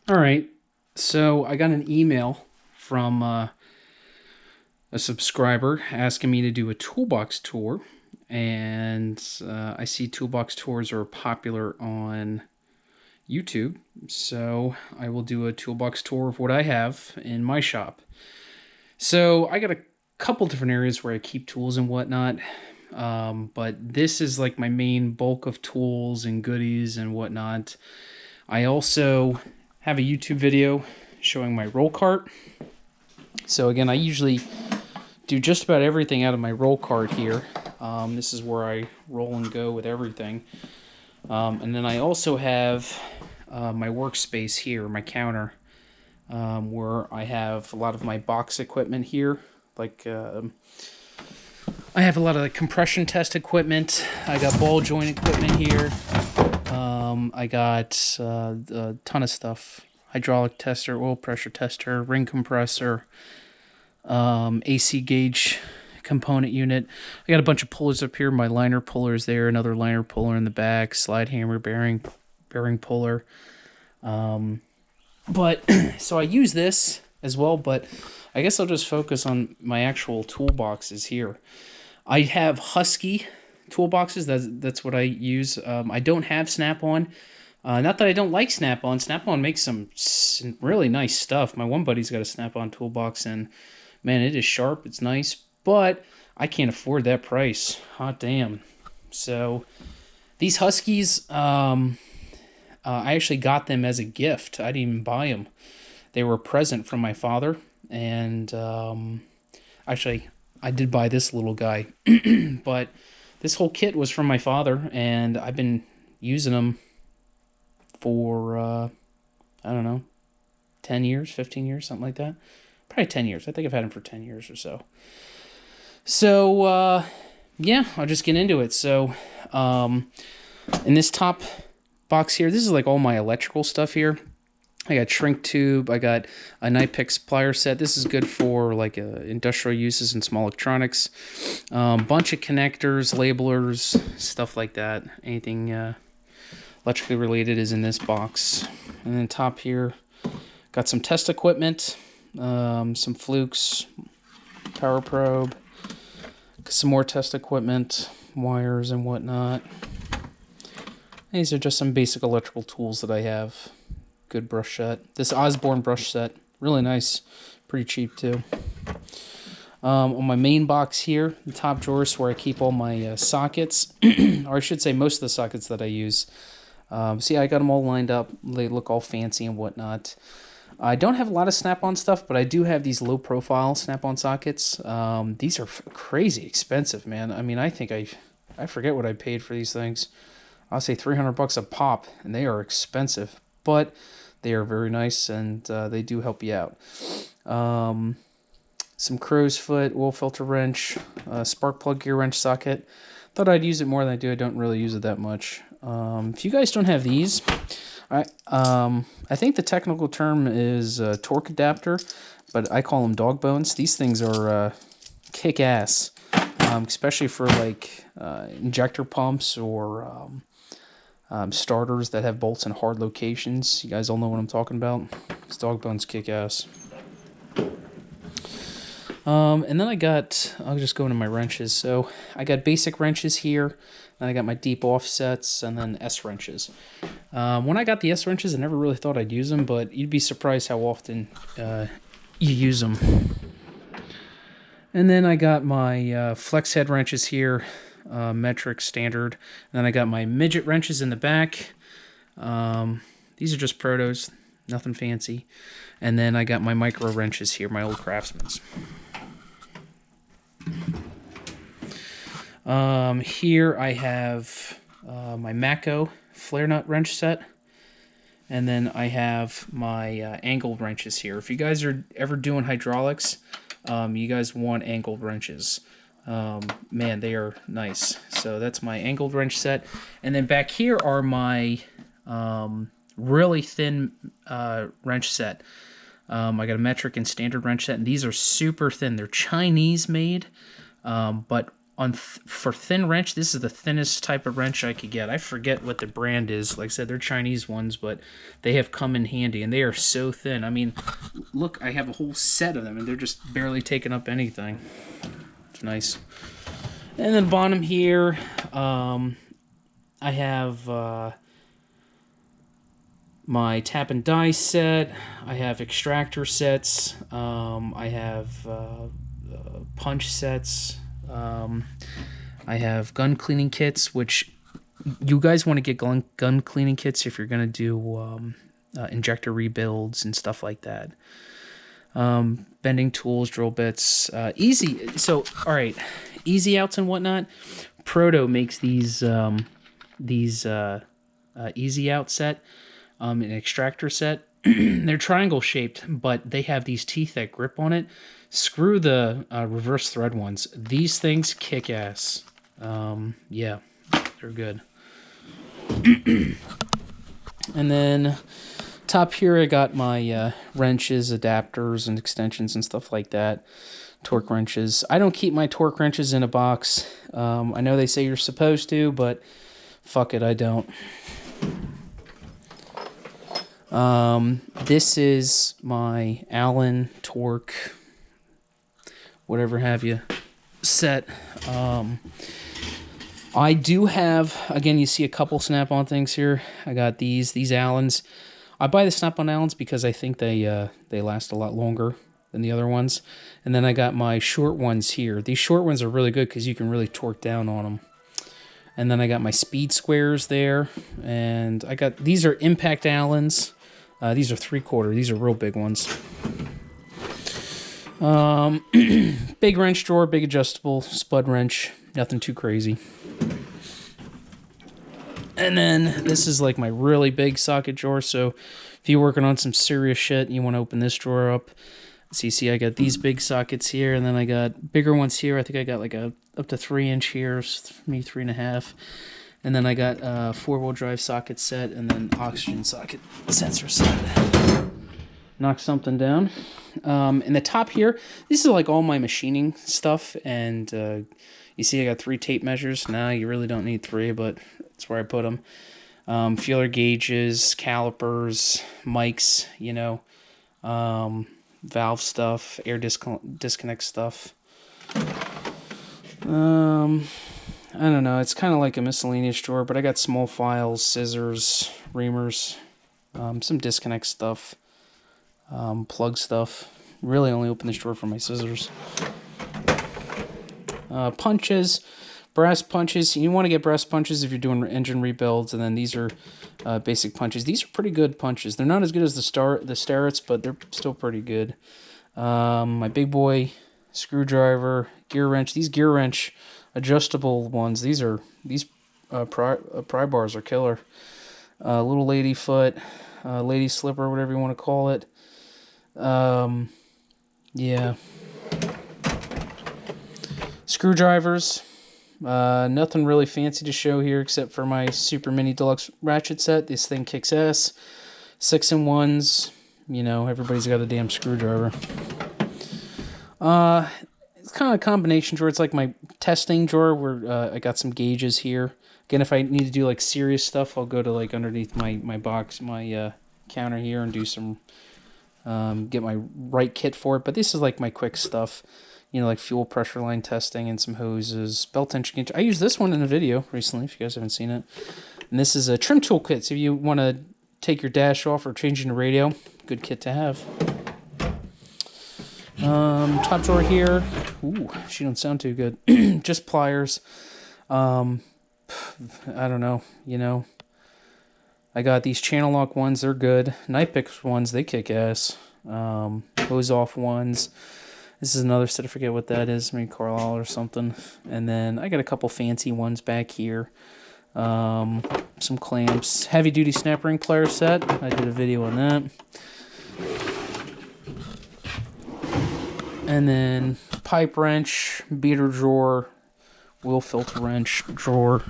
All right, so I got an email from a subscriber asking me to do a toolbox tour, and I see toolbox tours are popular on YouTube, so I will do a toolbox tour of what I have in my shop. So I got a couple different areas where I keep tools and whatnot, but this is like my main bulk of tools and goodies and whatnot. I also have a YouTube video showing my roll cart. So again, I usually do just about everything out of my roll cart here. This is where I roll and go with everything. And then I also have my workspace here, my counter, where I have a lot of my box equipment here. Like I have a lot of the compression test equipment. I got ball joint equipment here. I got a ton of stuff. Hydraulic tester, oil pressure tester, ring compressor, AC gauge component unit. I got a bunch of pullers up here. My liner puller is there, another liner puller in the back, slide hammer, bearing puller. But so I use this as well, but I guess I'll just focus on my actual toolboxes here. I have Husky toolboxes. That's what I use. I don't have Snap-on. Not that I don't like Snap-on. Snap-on makes some really nice stuff. My one buddy's got a Snap-on toolbox, and man, it is sharp. It's nice, but I can't afford that price. Hot damn. So these Huskies, I actually got them as a gift. I didn't even buy them. They were a present from my father, and actually, I did buy this little guy, but this whole kit was from my father, and I've been using them for, I don't know, 10 years, 15 years, something like that. Probably 10 years. I think I've had them for 10 years or so. So, yeah, I'll just get into it. So, in this top box here, this is like all my electrical stuff here. I got shrink tube. I got a Nipix plier set. This is good for like industrial uses and small electronics. Bunch of connectors, labelers, stuff like that. Anything electrically related is in this box. And then top here, got some test equipment, some flukes, power probe, some more test equipment, wires and whatnot. These are just some basic electrical tools that I have. Good brush set. This Osborne brush set, really nice, pretty cheap too. On my main box here, the top drawer is where I keep all my sockets, or I should say most of the sockets that I use. See, I got them all lined up. They look all fancy and whatnot. I don't have a lot of Snap-on stuff, but I do have these low-profile Snap-on sockets. These are crazy expensive, man. I mean, I think I forget what I paid for these things. I'll say $300 a pop, and they are expensive, but they are very nice, and they do help you out. Some crow's foot, oil filter wrench, spark plug gear wrench socket. Thought I'd use it more than I do. I don't really use it that much. If you guys don't have these, I think the technical term is torque adapter, but I call them dog bones. These things are kick-ass, especially for like injector pumps or starters that have bolts in hard locations. You guys all know what I'm talking about. These dog bones kick ass. And then I'll just go into my wrenches. So I got basic wrenches here, and I got my deep offsets, and then S wrenches. When I got the S wrenches, I never really thought I'd use them, but you'd be surprised how often you use them. And then I got my flex head wrenches here, metric standard. And then I got my midget wrenches in the back. These are just protos, nothing fancy. And then I got my micro wrenches here, my old Craftsman's. Here I have my Matco flare nut wrench set. And then I have my angled wrenches here. If you guys are ever doing hydraulics, you guys want angled wrenches. Man, they are nice. So that's my angled wrench set. And then back here are my really thin wrench set. I got a metric and standard wrench set, and these are super thin. They're Chinese made, but for thin wrench, this is the thinnest type of wrench I could get. I forget what the brand is. Like I said, they're Chinese ones, but they have come in handy, and they are so thin. I mean, look, I have a whole set of them, and they're just barely taking up anything. It's nice. And then bottom here, I have my tap and die set. I have extractor sets. I have punch sets. I have gun cleaning kits, which you guys want to get gun cleaning kits if you're going to do injector rebuilds and stuff like that. Bending tools, drill bits, easy. So, all right, easy outs and whatnot. Proto makes these easy out set, an extractor set. They're triangle shaped, but they have these teeth that grip on it. Screw the reverse thread ones. These things kick ass. Yeah, they're good. And then top here, I got my wrenches, adapters, and extensions and stuff like that. Torque wrenches. I don't keep my torque wrenches in a box. I know they say you're supposed to, but fuck it, I don't. This is my Allen torque, whatever have you, set. I do have, again, you see a couple Snap-on things here. I got these Allens. I buy the Snap-on Allens because I think they last a lot longer than the other ones. And then I got my short ones here. These short ones are really good because you can really torque down on them. And then I got my speed squares there. And I got, these are impact Allens. These are 3/4. These are real big ones. Big wrench drawer, big adjustable spud wrench. Nothing too crazy. And then this is like my really big socket drawer. So if you're working on some serious shit and you want to open this drawer up, so you see I got these big sockets here, and then I got bigger ones here. I think I got like a up to 3-inch here, maybe 3.5. And then I got a 4-wheel drive socket set, and then oxygen socket sensor set. Knock something down. In the top here, this is like all my machining stuff, and you see I got 3 tape measures. Now you really don't need 3, but that's where I put them. Feeler gauges, calipers, mics, you know, valve stuff, air disconnect stuff. I don't know, it's kind of like a miscellaneous drawer, but I got small files, scissors, reamers, some disconnect stuff, plug stuff. Really only open this drawer for my scissors. Punches, brass punches. You want to get brass punches if you're doing engine rebuilds, and then these are basic punches. These are pretty good punches. They're not as good as the Starretts, but they're still pretty good. My big boy screwdriver, gear wrench. These gear wrench adjustable ones, these pry bars are killer. Little lady foot, lady slipper, whatever you want to call it. Yeah. Screwdrivers. Nothing really fancy to show here except for my Super Mini Deluxe ratchet set. This thing kicks ass. 6-in-1s. You know, everybody's got a damn screwdriver. It's kind of a combination drawer. It's like my testing drawer where I got some gauges here. Again, if I need to do like serious stuff, I'll go to like underneath my box, my counter here, and do some, get my right kit for it. But this is like my quick stuff, you know, like fuel pressure line testing and some hoses, belt tension gauge. I used this one in a video recently, if you guys haven't seen it. And this is a trim tool kit. So if you want to take your dash off or changing the radio, good kit to have. Top drawer here. Ooh, she don't sound too good. Just pliers. I don't know, you know. I got these channel lock ones, they're good. Knife pick ones, they kick ass. Hose off ones. This is another set, I forget what that is, maybe Carlisle or something. And then I got a couple fancy ones back here. Some clamps. Heavy duty snap ring plier set. I did a video on that. And then pipe wrench, beater drawer, wheel filter wrench drawer.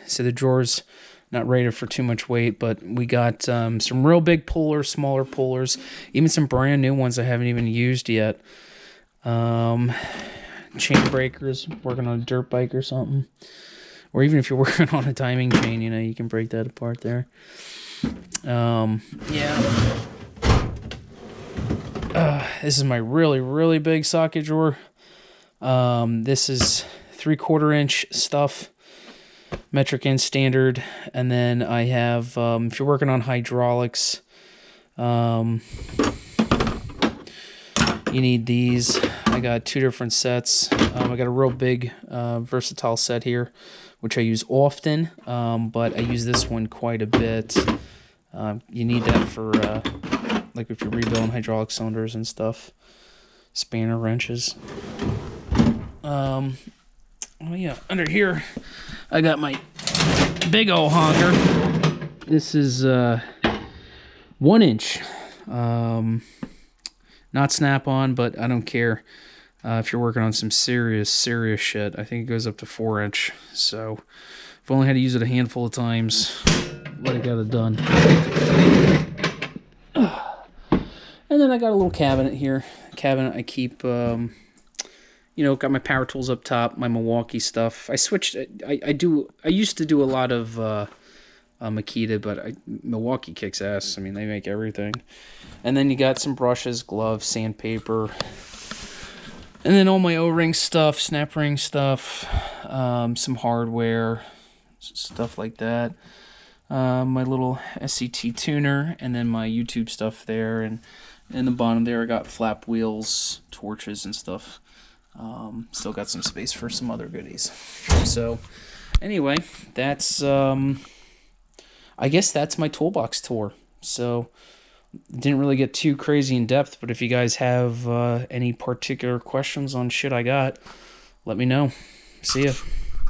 So the drawers not rated for too much weight, but we got some real big pullers, smaller pullers, even some brand new ones I haven't even used yet. Chain breakers, working on a dirt bike or something. Or even if you're working on a timing chain, you know, you can break that apart there. Yeah. This is my really, really big socket drawer. This is 3/4 inch stuff, metric and standard. And then I have, if you're working on hydraulics, you need these. I got 2 different sets. I got a real big, versatile set here, which I use often, but I use this one quite a bit. You need that for, like if you're rebuilding hydraulic cylinders and stuff. Spanner wrenches. Oh yeah, under here, I got my big old honker. This is 1 inch. Not snap-on, but I don't care. If you're working on some serious shit, I think it goes up to 4 inch. So I've only had to use it a handful of times, but I got it done. And then I got a little cabinet here. I keep, you know, got my power tools up top, my Milwaukee stuff. I switched. I used to do a lot of Makita, but Milwaukee kicks ass. I mean, they make everything. And then you got some brushes, gloves, sandpaper, and then all my O-ring stuff, snap ring stuff, some hardware, stuff like that. My little SCT tuner, and then my YouTube stuff there, and in the bottom there I got flap wheels, torches, and stuff. Still got some space for some other goodies. So anyway, that's I guess that's my toolbox tour. So didn't really get too crazy in depth, but if you guys have any particular questions on shit I got, let me know. See ya.